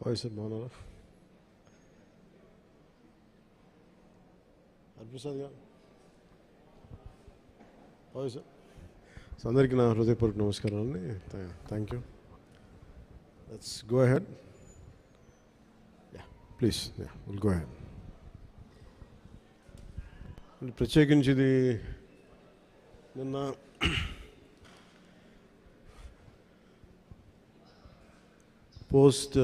Sir బాగున్నారా? హరిప్రసాద్ గారు sir. So అందరికీ నా హృదయపూర్వక నమస్కారాలు అండి. Thank you. Let's go ahead. Please will go ahead. ప్రత్యేకించి ఇది నిన్న పోస్ట్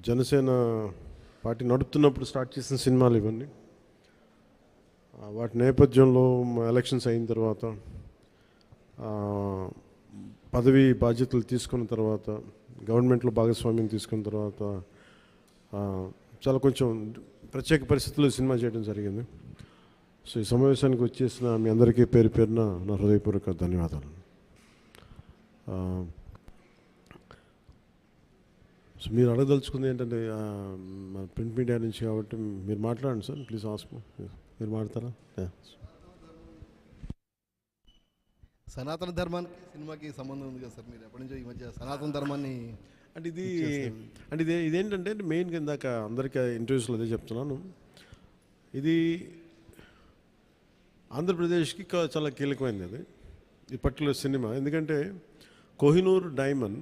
జనసేన పార్టీ నడుపుతున్నప్పుడు స్టార్ట్ చేసిన సినిమాలు ఇవన్నీ. వాటి నేపథ్యంలో ఎలక్షన్స్ అయిన తర్వాత పదవి బాధ్యతలు తీసుకున్న తర్వాత గవర్నమెంట్లో భాగస్వామ్యం తీసుకున్న తర్వాత చాలా కొంచెం ప్రత్యేక పరిస్థితుల్లో సినిమా చేయడం జరిగింది. సో ఈ సమావేశానికి వచ్చేసిన మీ అందరికీ పేరు పేరున నా హృదయపూర్వక ధన్యవాదాలు. సో మీరు అడగదలుచుకుంది ఏంటంటే ప్రింట్ మీడియా నుంచి కాబట్టి మీరు మాట్లాడండి సార్. Please ask. మీరు మాట్లాడతారా? సనాతన ధర్మానికి సినిమాకి సంబంధం ఉంది కదా సార్. మీరు ఎప్పటి నుంచో ఈ మధ్య సనాతన ధర్మాన్ని అంటే ఇదేంటంటే మెయిన్గా ఇందాక అందరికీ ఇంటర్వ్యూస్లో అదే చెప్తున్నాను. ఇది ఆంధ్రప్రదేశ్కి చాలా కీలకమైనది అది, ఈ పర్టికులర్ సినిమా. ఎందుకంటే కోహినూర్ డైమండ్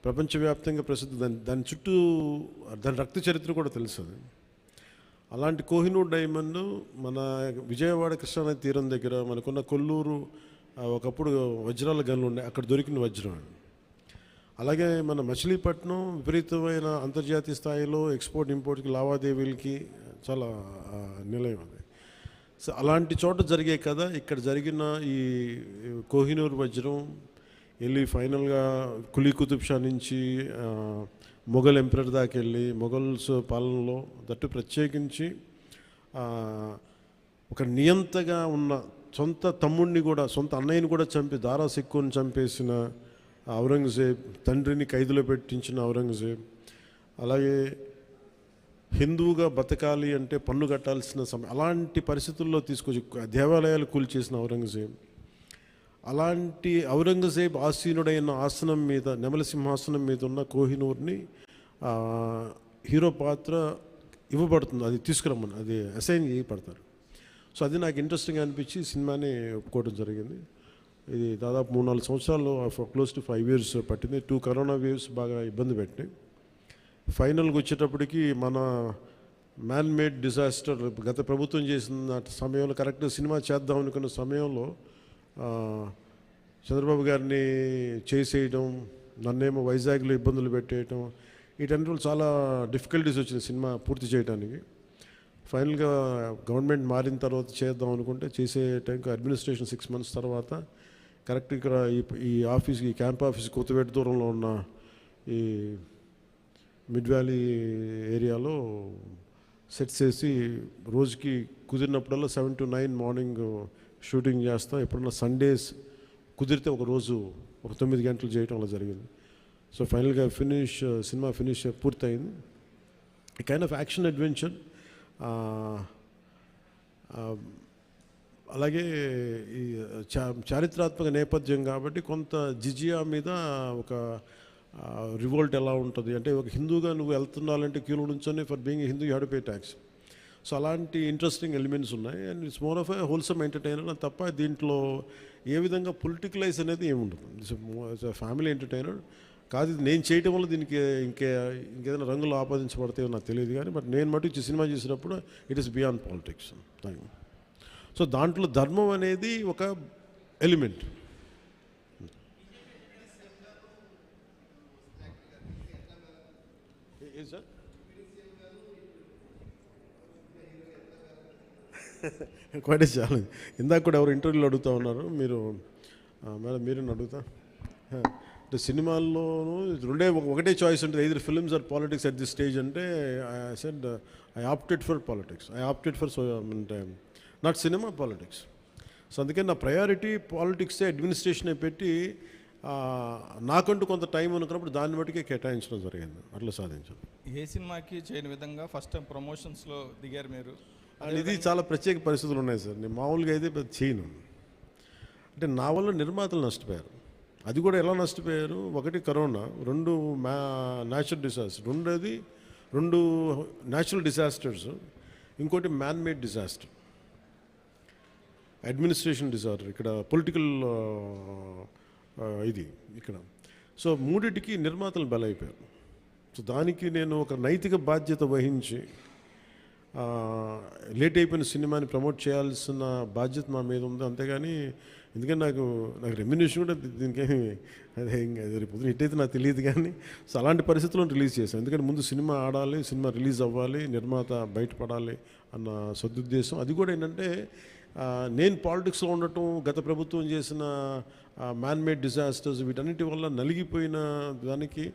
ప్రపంచవ్యాప్తంగా ప్రసిద్ధి. దాని చుట్టూ దాని రక్త చరిత్ర కూడా తెలుస్తుంది. అలాంటి కోహినూర్ డైమండ్ మన విజయవాడ కృష్ణానది తీరం దగ్గర మనకున్న కొల్లూరు ఒకప్పుడు వజ్రాల గనులు ఉండే, అక్కడ దొరికిన వజ్రం. అలాగే మన మచిలీపట్నం విపరీతమైన అంతర్జాతీయ స్థాయిలో ఎక్స్పోర్ట్ ఇంపోర్ట్కి లావాదేవీలకి చాలా నిలయం అది. సో అలాంటి చోట జరిగే కదా ఇక్కడ జరిగిన ఈ కోహినూర్ వజ్రం వెళ్ళి ఫైనల్గా కులీ కుతుబ్ షా నుంచి మొఘల్ ఎంపరర్ దాకా వెళ్ళి మొఘల్స్ పాలనలో దట్టు ప్రత్యేకించి ఒక నియంతగా ఉన్న సొంత తమ్ముడిని కూడా సొంత అన్నయ్యని కూడా చంపి దారా సిక్కుని చంపేసిన ఔరంగజేబ్, తండ్రిని ఖైదులో పెట్టించిన ఔరంగజేబ్, అలాగే హిందువుగా బతకాలి అంటే పన్ను కట్టాల్సిన సమయం, అలాంటి పరిస్థితుల్లో తీసుకొచ్చి దేవాలయాలు కూల్చేసిన ఔరంగజేబ్, అలాంటి ఔరంగజేబ్ ఆసీనుడైన ఆసనం మీద, నెమలి సింహాసనం మీద ఉన్న కోహినూర్ని హీరో పాత్ర ఇవ్వబడుతుంది. అది తీసుకురమ్మని, అది అసైన్ చేయబడతారు. సో అది నాకు ఇంట్రెస్టింగ్ అనిపించి సినిమాని ఒప్పుకోవడం జరిగింది. ఇది దాదాపు 3-4 సంవత్సరాలు, క్లోజ్ టు 5 years పట్టింది. 2 కరోనా వేవ్స్ బాగా ఇబ్బంది పెట్టినాయి. ఫైనల్గా వచ్చేటప్పటికి మన మ్యాన్ మేడ్ డిజాస్టర్ గత ప్రభుత్వం చేసిన సమయంలో కరెక్ట్గా సినిమా చేద్దాం అనుకున్న సమయంలో చంద్రబాబు గారిని చేసేయడం, నన్నేమో వైజాగ్లో ఇబ్బందులు పెట్టేయటం, వీటన్నిటిలో చాలా డిఫికల్టీస్ వచ్చింది సినిమా పూర్తి చేయడానికి. ఫైనల్గా గవర్నమెంట్ మారిన తర్వాత చేద్దాం అనుకుంటే చేసే టైంకి అడ్మినిస్ట్రేషన్ 6 months తర్వాత కరెక్ట్ ఇక్కడ ఈ ఆఫీస్కి, ఈ క్యాంప్ ఆఫీస్ కొత్తపేట దూరంలో ఉన్న ఈ మిడ్ వ్యాలీ ఏరియాలో సెట్ చేసి రోజుకి కుదిరినప్పుడల్లా 7 to 9 మార్నింగ్ షూటింగ్ చేస్తాం. ఎప్పుడన్నా సండేస్ కుదిరితే ఒక రోజు ఒక 9 గంటలు చేయటం అలా జరిగింది. సో ఫైనల్గా సినిమా ఫినిష్ పూర్తయింది. ఈ కైండ్ ఆఫ్ యాక్షన్ అడ్వెంచర్, అలాగే ఈ చారిత్రాత్మక నేపథ్యం కాబట్టి కొంత జిజియా మీద ఒక రివోల్ట్ ఎలా ఉంటుంది అంటే, ఒక హిందూగా నువ్వు వెళ్తున్నాలంటే క్యూలో నుంచొని for being Hindu you have to pay tax. So అలాంటి ఇంట్రెస్టింగ్ ఎలిమెంట్స్ ఉన్నాయి. And it's more of a wholesome entertainer తప్ప దీంట్లో ఏ విధంగా పొలిటికలైజ్ అనేది ఏముండదు. ఇట్స్ ఫ్యామిలీ ఎంటర్టైనర్ కాదు. ఇది నేను చేయటం వల్ల దీనికి ఇంకేదైనా రంగులు ఆపాదించబడతాయో నాకు తెలియదు కానీ, బట్ నేను మటు సినిమా చేసినప్పుడు it is beyond politics. So దాంట్లో ధర్మం అనేది ఒక ఎలిమెంట్. Sir quiet challenge. ఇందాక కూడా ఎవరు ఇంటర్వ్యూలో అడుగుతూ ఉన్నారు, మీరు మేడం మీరేనా అడుగుతా అంటే సినిమాల్లోనూ ఒకటే చాయిస్ ఉంటుంది, either films or politics at this stage అంటే I said I opted for politics. I opted for not cinema, politics. So అందుకే నా ప్రయారిటీ పాలిటిక్సే, అడ్మినిస్ట్రేషనే పెట్టి నాకంటూ కొంత టైం అనుకున్నప్పుడు దాన్ని బట్టికే కేటాయించడం జరిగింది. అట్లా సాధించాను. ఏ సినిమాకి చేయని విధంగా ఫస్ట్ టైం ప్రమోషన్స్లో దిగారు మీరు. ఇది చాలా ప్రత్యేక పరిస్థితులు ఉన్నాయి సార్. నేను మామూలుగా అయితే చేయను. అంటే నా వల్ల నిర్మాతలు నష్టపోయారు. అది కూడా ఎలా నష్టపోయారు? ఒకటి కరోనా, రెండు న్యాచురల్ డిజాస్టర్, రెండు న్యాచురల్ డిజాస్టర్స్, ఇంకోటి man made disaster, administration disorder, ఇక్కడ పొలిటికల్ ఇది ఇక్కడ. సో మూడింటికి నిర్మాతలు బలైపోయారు. సో దానికి నేను ఒక నైతిక బాధ్యత వహించి లేట్ అయిపోయిన సినిమాని ప్రమోట్ చేయాల్సిన బాధ్యత నా మీద ఉంది. అంతేగాని ఎందుకంటే నాకు రెమ్యునేషన్ కూడా దీనికి అదే ఇంకా రేపు హిట్ అయితే నాకు తెలియదు. కానీ సో అలాంటి పరిస్థితుల్లో రిలీజ్ చేశాను. ఎందుకంటే ముందు సినిమా ఆడాలి, సినిమా రిలీజ్ అవ్వాలి, నిర్మాత బయటపడాలి అన్న సదుద్దేశం. అది కూడా ఏంటంటే నేను పాలిటిక్స్లో ఉండటం, గత ప్రభుత్వం చేసిన మ్యాన్ మేడ్ డిజాస్టర్స్, వీటన్నిటి వల్ల నలిగిపోయిన దానికి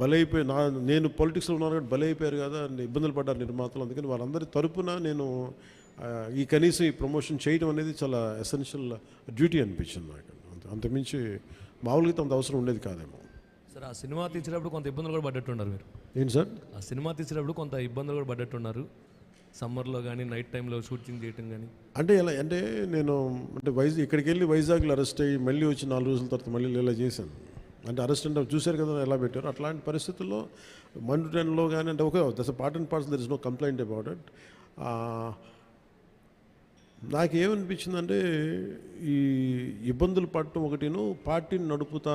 బలైపోయి నేను పాలిటిక్స్లో ఉన్నాను కాబట్టి బలైపోయారు కదా, ఇబ్బందులు పడ్డారు నిర్మాతలు. అందుకని వాళ్ళందరి తరపున నేను ఈ కనీసం ఈ ప్రమోషన్ చేయడం అనేది చాలా ఎసెన్షియల్ డ్యూటీ అనిపించింది నాకు. అంతమించి మామూలుగా అంత అవసరం ఉండేది కాదేమో. సార్, ఆ సినిమా తీసేటప్పుడు కొంత ఇబ్బందులు కూడా పడ్డట్టున్నారు మీరు. ఏంటి సార్? ఆ సినిమా తీసేటప్పుడు కొంత ఇబ్బందులు కూడా పడ్డట్టున్నారు, సమ్మర్లో కానీ నైట్ టైంలో షూటింగ్ చేయటం కానీ. అంటే ఎలా అంటే నేను ఇక్కడికి వెళ్ళి వైజాగ్లో అరెస్ట్ అయ్యి మళ్ళీ వచ్చి 4 రోజుల తర్వాత మళ్ళీ ఇలా చేశాను. అంటే అరెస్ట్ అంటే చూశారు కదా ఎలా పెట్టారు. అట్లాంటి పరిస్థితుల్లో మండుటెన్లో కానీ అంటే okay, that's part and parcel, there is no complaint about it. నాకేమనిపించిందంటే ఈ ఇబ్బందులు పడటం ఒకటిను, పార్టీని నడుపుతా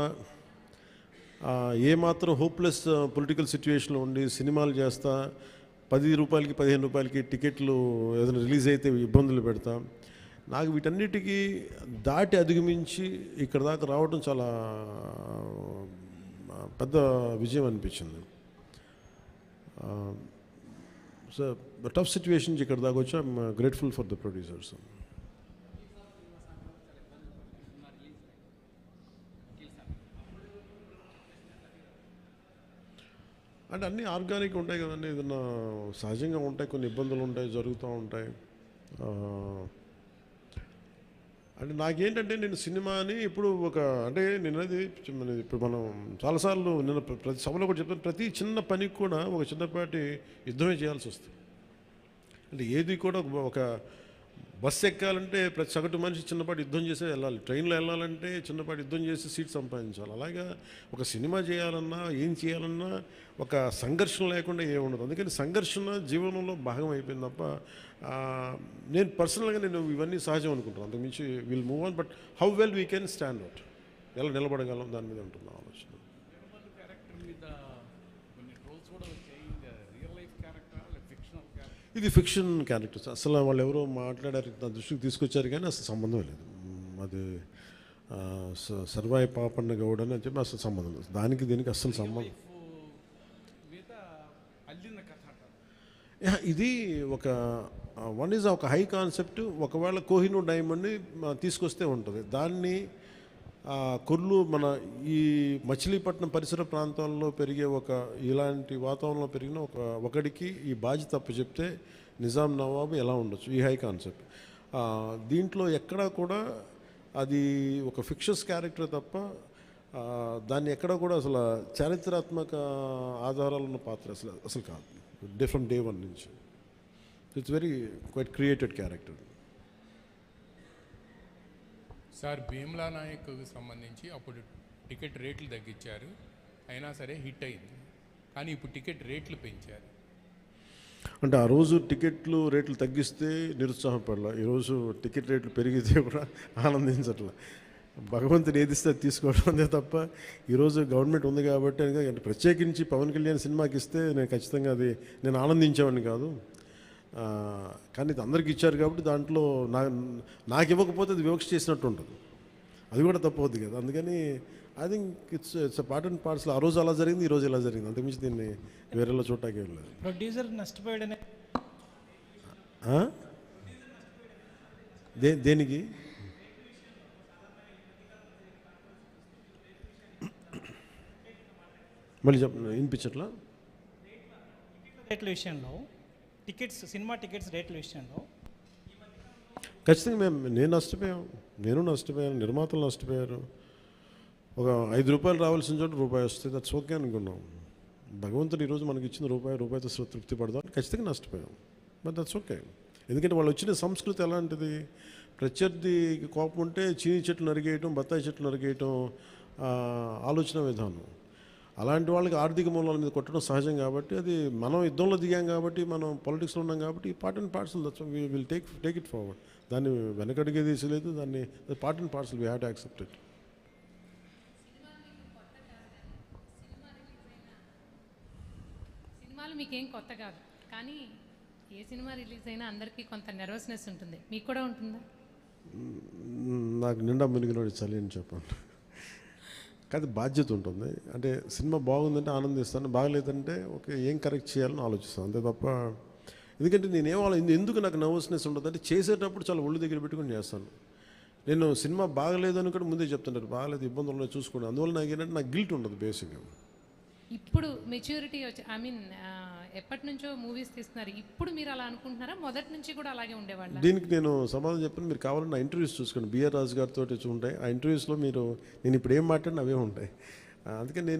ఏమాత్రం హోప్లెస్ పొలిటికల్ సిచ్యువేషన్లో ఉండి సినిమాలు చేస్తా, 10 రూపాయలకి 15 రూపాయలకి టికెట్లు ఏదైనా రిలీజ్ అయితే ఇబ్బందులు పెడతా, నాకు వీటన్నిటికీ దాటి అధిగమించి ఇక్కడ దాకా రావడం చాలా పెద్ద విజయం అనిపించింది. సో టఫ్ సిచ్యువేషన్స్ ఇక్కడ దాకా వచ్చి I'm grateful for the producers. అంటే అన్నీ ఆర్గానిక్ ఉంటాయి కదండి, ఏదన్నా సహజంగా ఉంటాయి, కొన్ని ఇబ్బందులు ఉంటాయి, జరుగుతూ ఉంటాయి. అంటే నాకేంటంటే నేను సినిమాని ఇప్పుడు అంటే నేను అది ఇప్పుడు మనం చాలాసార్లు నేను ప్రతి సభలో కూడా చెప్తాను, ప్రతి చిన్న పనికి కూడా ఒక చిన్నపాటి యుద్ధమే చేయాల్సి వస్తుంది. అంటే ఏది కూడా ఒక బస్సు ఎక్కాలంటే ప్రతి సగటు మనిషి చిన్నపాటి యుద్ధం చేసే వెళ్ళాలి, ట్రైన్లో వెళ్ళాలంటే చిన్నపాటి యుద్ధం చేసి సీట్ సంపాదించాలి. అలాగా ఒక సినిమా చేయాలన్నా ఏం చేయాలన్నా ఒక సంఘర్షణ లేకుండా ఏముండదు. అందుకని సంఘర్షణ జీవనంలో భాగం అయిపోయింది తప్ప నేను పర్సనల్గా నేను ఇవన్నీ సహజం అనుకుంటాను. అంతకుమించి will move on, but how well we can stand out, ఎలా నిలబడగలం దాని మీద ఉంటుంది ఆలోచన. ఇది ఫిక్షన్ క్యారెక్టర్స్, అసలు వాళ్ళు ఎవరో మాట్లాడారు, నా దృష్టికి తీసుకొచ్చారు కానీ అసలు సంబంధం లేదు. అది సర్వాయి పాపన్న గౌడ్ అని చెప్పి అసలు సంబంధం లేదు, దానికి దీనికి అస్సలు సంబంధం. ఇది వన్ ఈజ్ ఒక హై కాన్సెప్ట్. ఒకవేళ కోహినూర్ డైమండ్ని తీసుకొస్తే ఉంటుంది, దాన్ని కొర్లు మన ఈ మచిలీపట్నం పరిసర ప్రాంతాల్లో పెరిగే ఇలాంటి వాతావరణంలో పెరిగిన ఒకడికి ఈ బాధ్యత తప్పు చెప్తే నిజాం నవాబు ఎలా ఉండొచ్చు, ఈ హై కాన్సెప్ట్. దీంట్లో ఎక్కడా కూడా అది ఒక ఫిక్షస్ క్యారెక్టర్ తప్ప దాన్ని ఎక్కడ కూడా అసలు చారిత్రాత్మక ఆధారాలు ఉన్న పాత్ర అసలు కాదు. డిఫరెంట్ డే వన్ నుంచి it's very quite created character. Sir, Bheemla నాయక్కి సంబంధించి అప్పుడు టికెట్ రేట్లు తగ్గించారు, అయినా సరే హిట్ అయింది. కానీ ఇప్పుడు టికెట్ రేట్లు పెంచారు. అంటే ఆ రోజు టికెట్లు రేట్లు తగ్గిస్తే నిరుత్సాహపడలా, ఈరోజు టికెట్ రేట్లు పెరిగితే కూడా ఆనందించట్లా. భగవంతుని ఏదిస్తే అది తీసుకోవడం అంతే తప్ప ఈరోజు గవర్నమెంట్ ఉంది కాబట్టి అంటే ప్రత్యేకించి పవన్ కళ్యాణ్ సినిమాకి ఇస్తే నేను ఖచ్చితంగా అది నేను ఆనందించేవాడిని కాదు. కానీ ఇది అందరికి ఇచ్చారు కాబట్టి దాంట్లో నాకు ఇవ్వకపోతే అది వివక్ష చేసినట్టు ఉంటుంది, అది కూడా తప్పవుద్ది కదా. అందుకని I think it's part and parcel. ఆ రోజు అలా జరిగింది, ఈ రోజు ఇలా జరిగింది, అంతకుమించి దీన్ని వేరేలా చూడటానికి ఏం లేదు. ప్రొడ్యూసర్ నష్టపోయాడనే దేనికి మళ్ళీ వినిపించట్లా? రేట్ల విషయంలో సినిమా టికెట్స్ రేట్ల విషయంలో ఖచ్చితంగా నేను నష్టపోయాను, నిర్మాతలు నష్టపోయారు. ఒక 5 రూపాయలు రావాల్సిన చోట రూపాయి వస్తుంది, దట్స్ ఓకే అనుకున్నాం. భగవంతుడు ఈరోజు మనకి ఇచ్చిన రూపాయితో తృప్తి పడదాం, ఖచ్చితంగా నష్టపోయాం, బట్ దట్స్ ఓకే. ఎందుకంటే వాళ్ళు వచ్చిన సంస్కృతి ఎలాంటిది, ప్రత్యర్థికి కోపం ఉంటే చీని చెట్లు నరికేయటం, బత్తాయి చెట్లు నరికేయటం ఆలోచన విధానం. అలాంటి వాళ్ళకి ఆర్థిక మూలాల మీద కొట్టడం సహజం కాబట్టి, అది మనం యుద్ధంలో దిగాం కాబట్టి, మనం పొలిటిక్స్లో ఉన్నాం కాబట్టి part and parcel will take it forward. దాన్ని వెనకడిగే తీసలేదు, దాన్ని part and parcel we have to accept it. సినిమాలు మీకేం కొత్త కాదు, కానీ ఏ సినిమా రిలీజ్ అయినా అందరికీ కొంత నర్వస్నెస్ ఉంటుంది. మీకు కూడా ఉంటుందా? నాకు నిండా మునిగినోడు చలి అని చెప్పండి. కానీ బాధ్యత ఉంటుంది. అంటే సినిమా బాగుందంటే ఆనందిస్తాను, బాగలేదంటే ఓకే ఏం కరెక్ట్ చేయాలని ఆలోచిస్తాను, అంతే తప్ప. ఎందుకంటే ఎందుకు నాకు నర్వస్నెస్ ఉంటుంది అంటే, చేసేటప్పుడు చాలా ఒళ్ళు దగ్గర పెట్టుకుని చేస్తాను. నేను సినిమా బాగలేదు అని కూడా ముందే చెప్తుంటారు, బాగలేదు ఇబ్బందులు ఉన్నాయి చూసుకోండి. అందువల్ల నాకు ఏంటంటే నాకు గిల్ట్ ఉండదు బేసిక్గా. ఇప్పుడు మెచ్యూరిటీ వచ్చి ఎప్పటి నుంచో మూవీస్ తీస్తున్నారు, ఇప్పుడు మీరు అలా అనుకుంటున్నారా? మొదటి నుంచి కూడా అలాగే ఉండేవాళ్ళ? దీనికి నేను సమాధానం చెప్పాను. మీరు కావాలంటే నా ఇంటర్వ్యూస్ చూసుకోండి, బిఆర్ రాజు గారితో ఉంటాయి. ఆ ఇంటర్వ్యూస్లో నేను ఇప్పుడు ఏం మాట్లాడినా అవే ఉంటాయి. అందుకని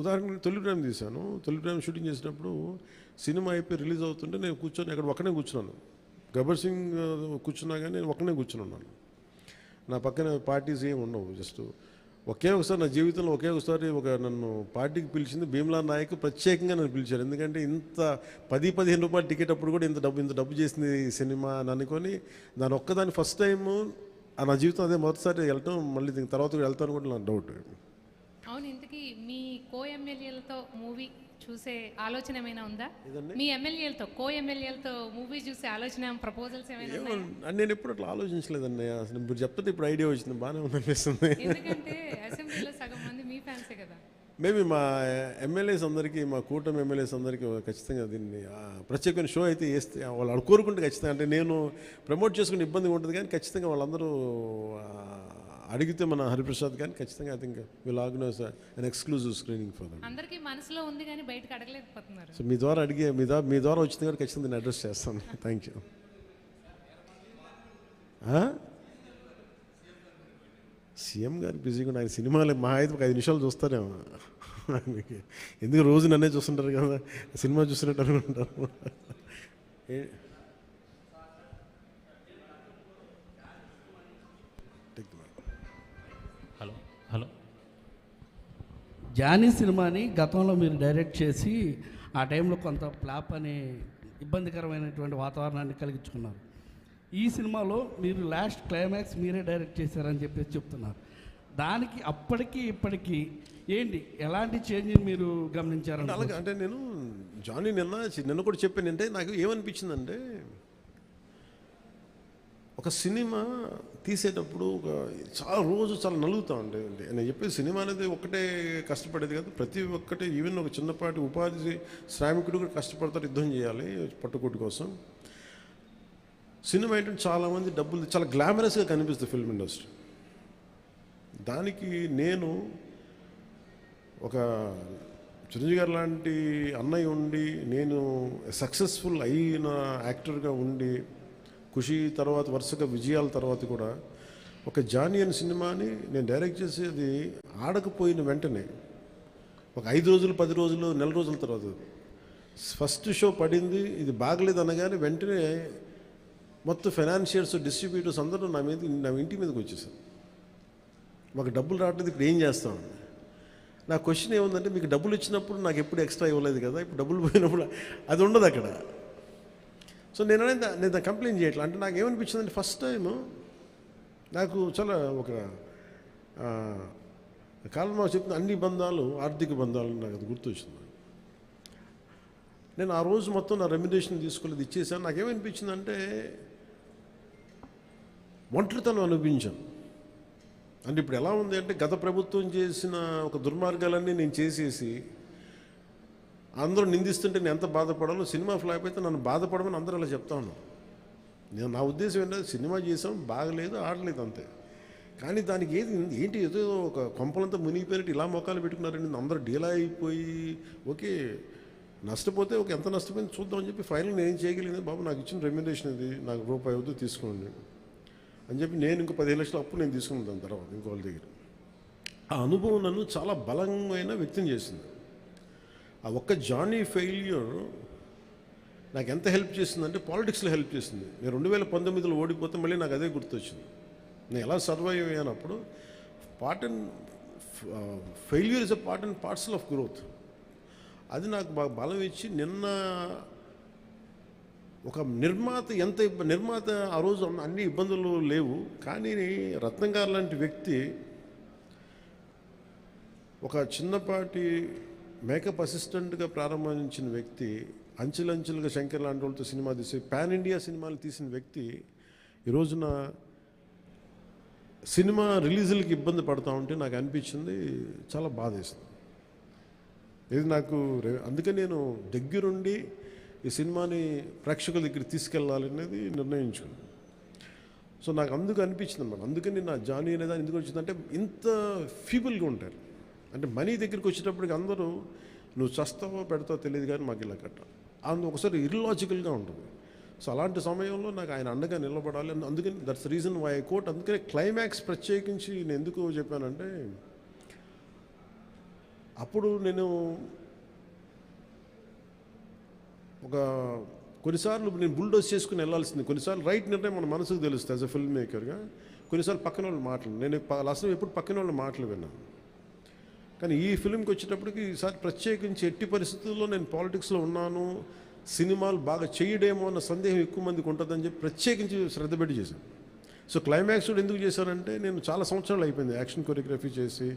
ఉదాహరణకు తొలి ప్రేమ తీశాను. తొలి ప్రేమ షూటింగ్ చేసినప్పుడు సినిమా అయిపోయి రిలీజ్ అవుతుంటే నేను కూర్చొని అక్కడ ఒక్కనే కూర్చున్నాను. గబ్బర్ సింగ్ కూర్చున్నా కానీ నేను ఒక్కనే కూర్చుని ఉన్నాను. నా పక్కన పార్టీస్ ఏమి ఉండవు. జస్ట్ నా జీవితంలో ఒకే ఒకసారి నన్ను పార్టీకి పిలిచింది భీమ్లా నాయక్. ప్రత్యేకంగా నన్ను పిలిచారు. ఎందుకంటే ఇంత 10-15 రూపాయలు టికెట్ అప్పుడు కూడా ఇంత డబ్బు చేసింది సినిమా అని అనుకొని, దాని ఒక్కదాని ఫస్ట్ టైము నా జీవితం అదే మొదటిసారి వెళ్ళటం. మళ్ళీ దీని తర్వాత కూడా వెళ్తాను కూడా నాకు డౌట్. అవును, ఇంతకీ మీ కో-ఎమ్మెల్యేలతో మూవీ చూసే ఆలోచన ఏమైనా ఉందా? మీ ఎమ్మెల్యేలతో కో-ఎమ్మెల్యేలతో మూవీ చూసే ఆలోచన, ప్రపోజల్స్ ఏమైనా? నేను ఎప్పుడు అట్లా ఆలోచించలేదండి. అసలు ఇప్పుడు చెప్తే ఇప్పుడు ఐడియా వచ్చింది, బాగానే ఉందనిపిస్తుంది. ఎందుకంటే అసెంబ్లీలో సగం మంది మీ ఫ్యాన్సే కదా. మేబీ మా ఎమ్మెల్యేస్ అందరికీ, మా కూటమి ఎమ్మెల్యేస్ అందరికీ ఖచ్చితంగా దీన్ని ప్రత్యేకమైన షో అయితే వేస్తే వాళ్ళు కోరుకుంటే ఖచ్చితంగా, అంటే నేను ప్రమోట్ చేసుకునే ఇబ్బంది ఉంటుంది కానీ ఖచ్చితంగా వాళ్ళందరూ అడిగితే మన హరిప్రసాద్ కానీ ఖచ్చితంగా I think will organise an exclusive screening for them. అందరికీ మనసులో ఉంది కానీ బయటకు అడగలేకపోతున్నారు. సో మీ ద్వారా వచ్చింది కాబట్టి ఖచ్చితంగా దీన్ని అడ్రస్ చేస్తాను. Thank you. సీఎం గారు బిజీగా ఆయన సినిమాలు మా అయితే ఒక 5 నిమిషాలు చూస్తారేమో. ఎందుకు రోజు నన్నే చూస్తుంటారు కదా, సినిమా చూస్తున్నట్టు అనుకుంటారు. హలో, జానీ సినిమాని గతంలో మీరు డైరెక్ట్ చేసి ఆ టైంలో కొంత ఫ్లాప్ అనే ఇబ్బందికరమైనటువంటి వాతావరణాన్ని కలిగించుకున్నారు. ఈ సినిమాలో మీరు లాస్ట్ క్లైమాక్స్ మీరే డైరెక్ట్ చేశారని చెప్పేసి చెప్తున్నారు. దానికి అప్పటికి ఇప్పటికీ ఏంటి, ఎలాంటి చేంజ్ మీరు గమనించారంటే? అలాగే అంటే నేను జానీ నిన్న కూడా చెప్పాను. అంటే నాకు ఏమనిపించిందంటే, ఒక సినిమా తీసేటప్పుడు చాలా నలుగుతూ ఉండేది. నేను చెప్పేది సినిమా అనేది ఒక్కటే కష్టపడేది కాదు, ప్రతి ఒక్కటి. ఈవెన్ ఒక చిన్నపాటి ఉపాధి శ్రామికుడు కూడా కష్టపడతారు, యుద్ధం చేయాలి పట్టుకోటి కోసం. సినిమా ఏంటంటే చాలామంది డబ్బులు, చాలా గ్లామరస్గా కనిపిస్తుంది ఫిల్మ్ ఇండస్ట్రీ. దానికి నేను ఒక చిరంజీవి గారు లాంటి అన్నయ్య ఉండి, నేను సక్సెస్ఫుల్ అయిన యాక్టర్గా ఉండి, ఖుషి తర్వాత వరుసగా విజయాల తర్వాత కూడా ఒక జానీ అనే సినిమాని నేను డైరెక్ట్ చేసేది ఆడకపోయిన వెంటనే ఒక 5 రోజులు, 10 రోజులు, నెల రోజుల తర్వాత ఫస్ట్ షో పడింది. ఇది బాగలేదు అనగానే వెంటనే మొత్తం ఫైనాన్షియర్స్, డిస్ట్రిబ్యూటర్స్ అందరూ నా ఇంటి మీదకి వచ్చేసారు. మాకు డబ్బులు రావట్లేదు, ఇప్పుడు ఏం చేస్తామండి. నా క్వశ్చన్ ఏముందంటే, మీకు డబ్బులు ఇచ్చినప్పుడు నాకు ఎప్పుడు ఎక్స్ట్రా ఇవ్వలేదు కదా, ఇప్పుడు డబ్బులు పోయినప్పుడు అది ఉండదు అక్కడ. సో నేను కంప్లైంట్ చేయట్లా. అంటే నాకు ఏమనిపించిందంటే, ఫస్ట్ టైము నాకు చాలా ఒక కాలంలో చెప్పిన అన్ని బంధాలు ఆర్థిక బంధాలు నాకు అది గుర్తొచ్చింది. నేను ఆ రోజు మొత్తం నా రెమ్యునరేషన్ తీసుకోలేదు, ఇచ్చేసాను. నాకేమనిపించిందంటే, ఒంటరితనం అనిపించాను. అంటే ఇప్పుడు ఎలా ఉంది అంటే, గత ప్రభుత్వం చేసిన ఒక దుర్మార్గాలన్నీ నేను చేసేసి అందరూ నిందిస్తుంటే నేను ఎంత బాధపడాలో, సినిమా ఫ్లాప్ అయితే నన్ను బాధపడమని అందరూ అలా చెప్తా ఉన్నాను. నా ఉద్దేశం ఏంటంటే, సినిమా చేసాం, బాగలేదు, ఆడలేదు అంతే. కానీ దానికి ఏంటి ఏదో ఒక కొంపలంతా మునిగిపోయినట్టు ఇలా మొక్కలు పెట్టుకున్నారండి. అందరూ డీలా అయిపోయి, ఓకే నష్టపోతే ఎంత నష్టపోయింది చూద్దామని చెప్పి ఫైనల్ నేను ఏం చేయగలిగింది, బాబు నాకు ఇచ్చిన రెమ్యునరేషన్ ఇది, నాకు రూపాయి వద్దు తీసుకోండి అని చెప్పి నేను ఇంకో 15 లక్షల అప్పు నేను తీసుకున్నాను దాని తర్వాత ఇంకో వాళ్ళ దగ్గర. ఆ అనుభవం నన్ను చాలా బలమైన వ్యక్తం చేసింది. ఆ ఒక్క జానీ ఫెయిల్యూర్ నాకు ఎంత హెల్ప్ చేసిందంటే పాలిటిక్స్లో హెల్ప్ చేసింది. నేను 2019లో ఓడిపోతే మళ్ళీ నాకు అదే గుర్తొచ్చింది. నేను ఎలా సర్వైవ్ అయ్యాను అప్పుడు. Failure is a part and parcel of growth. అది నాకు బాగా బలం ఇచ్చి నిన్న ఒక నిర్మాత ఆ రోజు అన్ని ఇబ్బందులు లేవు, కానీ రత్నం గారు లాంటి వ్యక్తి ఒక చిన్నపాటి మేకప్ అసిస్టెంట్గా ప్రారంభించిన వ్యక్తి, అంచెలంచెలుగా శంకర్ లాంటి వాళ్ళతో సినిమా తీసి పాన్ ఇండియా సినిమాలు తీసిన వ్యక్తి ఈ రోజున సినిమా రిలీజులకి ఇబ్బంది పడతా ఉంటే నాకు అనిపించింది చాలా బాధేస్తుంది. ఇది నాకు అందుకే నేను దగ్గరుండి ఈ సినిమాని ప్రేక్షకుల దగ్గరికి తీసుకెళ్ళాలనేది నిర్ణయించుకున్నాను. సో నాకు అందుకు అనిపించింది అన్నమాట. అందుకని నా జానీ అనేది ఎందుకు వచ్చిందంటే ఇంత ఫీబుల్గా ఉంటారు. అంటే మనీ దగ్గరికి వచ్చేటప్పటికి అందరూ నువ్వు చస్తావో పెడతావో తెలియదు కానీ మాకు ఇలా కట్టాలి ఒకసారి ఇర్లాజికల్గా ఉంటుంది. సో అలాంటి సమయంలో నాకు ఆయన అండగా నిలబడాలి. అందుకని that's reason why I quote. అందుకని క్లైమాక్స్ ప్రత్యేకించి నేను ఎందుకు చెప్పానంటే అప్పుడు నేను కొన్నిసార్లు నేను బుల్డోస్ చేసుకుని వెళ్ళాల్సింది. కొన్నిసార్లు రైట్ నిర్ణయం మన మనసుకు తెలుస్తుంది యాజ్ అ ఫిల్మ్ మేకర్గా. కొన్నిసార్లు పక్కన వాళ్ళు మాటలు నేను అసలు ఎప్పుడు పక్కన వాళ్ళ మాటలు విన్నాను. కానీ ఈ ఫిల్మ్కి వచ్చేటప్పటికి ఈసారి ప్రత్యేకించి ఎట్టి పరిస్థితుల్లో నేను పాలిటిక్స్లో ఉన్నాను, సినిమాలు బాగా చేయడేమో అన్న సందేహం ఎక్కువ మందికి ఉంటుందని చెప్పి ప్రత్యేకించి శ్రద్ధ పెట్టి చేశాను. సో క్లైమాక్స్ కూడా ఎందుకు చేశానంటే నేను చాలా సంవత్సరాలు అయిపోయింది యాక్షన్ కొరియోగ్రఫీ చేసి.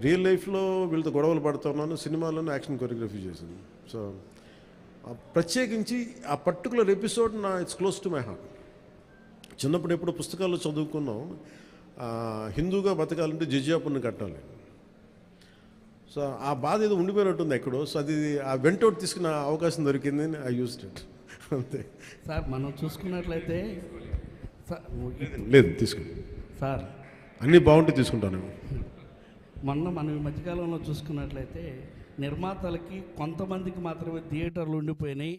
రియల్ లైఫ్లో వీళ్ళతో గొడవలు పడుతూ ఉన్నాను, సినిమాలోనే యాక్షన్ కొరియోగ్రఫీ చేశాను. సో ప్రత్యేకించి ఆ particular episode it's close to my heart. చిన్నప్పుడు ఎప్పుడు పుస్తకాల్లో చదువుకున్నాం, హిందూగా బతకాలంటే జిజియాపుని కట్టాలి. సో ఆ బాధ ఏదో ఉండిపోయినట్టుంది ఎక్కడో. సో అది ఆ వెంటౌట్ తీసుకున్న అవకాశం దొరికింది, ఐ యూజ్డ్ ఇట్ అంతే. సార్ మనం చూసుకున్నట్లయితే లేదు తీసుకుని సార్ అన్నీ బాగుంటే తీసుకుంటాను. మనం ఈ మధ్యకాలంలో చూసుకున్నట్లయితే నిర్మాతలకి కొంతమందికి మాత్రమే థియేటర్లు ఉండిపోయినాయి,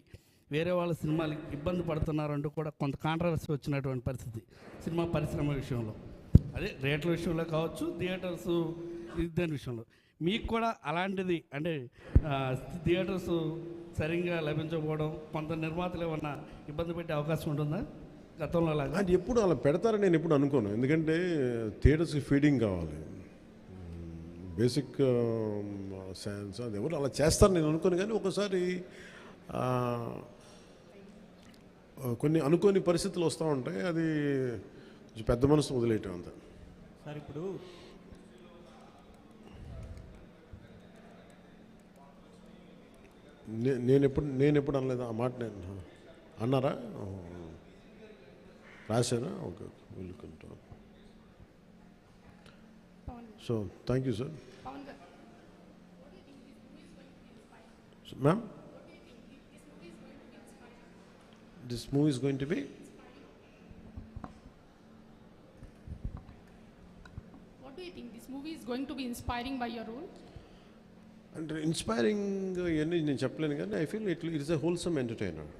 వేరే వాళ్ళ సినిమాలకి ఇబ్బంది పడుతున్నారంటూ కూడా కొంత కాంట్రవర్సీ వచ్చినటువంటి పరిస్థితి సినిమా పరిశ్రమ విషయంలో. అదే రేట్ల విషయంలో కావచ్చు, థియేటర్స్ దాని విషయంలో మీకు కూడా అలాంటిది అంటే థియేటర్స్ సరిగ్గా లభించకపోవడం, కొంత నిర్మాతలు ఏమన్నా ఇబ్బంది పెట్టే అవకాశం ఉంటుందా గతంలో లాగా? అది ఎప్పుడు అలా పెడతారని నేను ఎప్పుడు అనుకోను. ఎందుకంటే థియేటర్స్కి ఫీడింగ్ కావాలి, బేసిక్ సైన్స్. అది ఎవరు అలా చేస్తారు నేను అనుకోను. కానీ ఒకసారి కొన్ని అనుకోని పరిస్థితులు వస్తూ ఉంటాయి, అది పెద్ద మనసు వదిలేయటం అంతా. సార్ ఇప్పుడు నేను ఎప్పుడు అనలేదు ఆ మాట. నేను అన్నారా, రాశారా? ఓకే, వెళ్ళుకుంటా. So thank you sir. Ma'am, this movie is going to be What do you think this movie is going to be inspiring by your role? అంటే ఇన్స్పైరింగ్ ఇవన్నీ నేను చెప్పలేను, కానీ I feel it is a wholesome entertainer.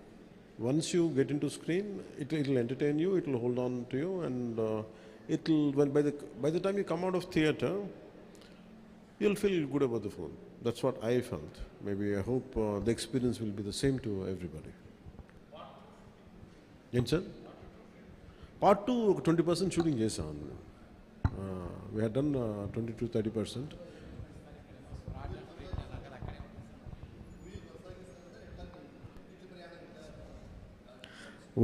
Once you get in to screen it will entertain you, it will hold on to you, and it will by the time you come out of theatre you'll feel good about the film. That's what I felt. Maybe I hope the experience will be the same to everybody. Yes sir, part 2 20% shooting chesam. We had done 20 to 30%.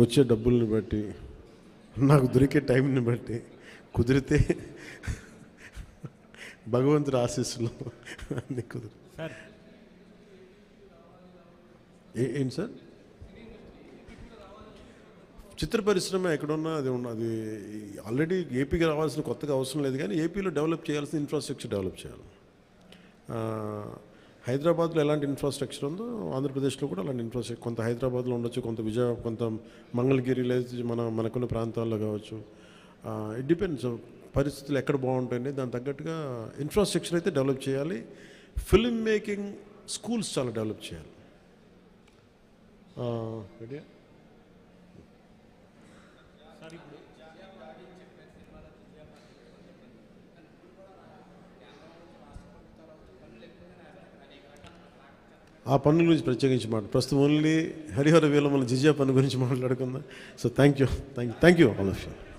వచ్చే డబ్బుల్ని బట్టి, నాకు దొరికే టైంని బట్టి, కుదిరితే భగవంతుడి ఆశీస్సులు అన్నీ కుదిరి. సార్ ఏంటి సార్, చిత్ర పరిశ్రమ ఎక్కడున్నా అది ఉన్నది. ఆల్రెడీ ఏపీకి రావాల్సిన కొత్తగా అవసరం లేదు, కానీ ఏపీలో డెవలప్ చేయాల్సిన ఇన్ఫ్రాస్ట్రక్చర్ డెవలప్ చేయాలి. హైదరాబాద్లో ఎలాంటి ఇన్ఫ్రాస్ట్రక్చర్ ఉందో ఆంధ్రప్రదేశ్లో కూడా అలాంటి ఇన్ఫ్రాస్ట్రక్చర్ కొంత హైదరాబాద్లో ఉండొచ్చు, కొంత కొంత మంగళగిరి లేదా మనకున్న ప్రాంతాల్లో కావచ్చు. ఇట్ డిపెండ్స్ పరిస్థితులు ఎక్కడ బాగుంటాయండి, దానికి తగ్గట్టుగా ఇన్ఫ్రాస్ట్రక్చర్ అయితే డెవలప్ చేయాలి. ఫిల్మ్ మేకింగ్ స్కూల్స్ చాలా డెవలప్ చేయాలి. ఆ పన్ను గురించి ప్రత్యేకించి ప్రస్తుతం ఓన్లీ హరిహర వీలమల జిజియా పన్ను గురించి మాట్లాడుకుందాం. So thank you all of you.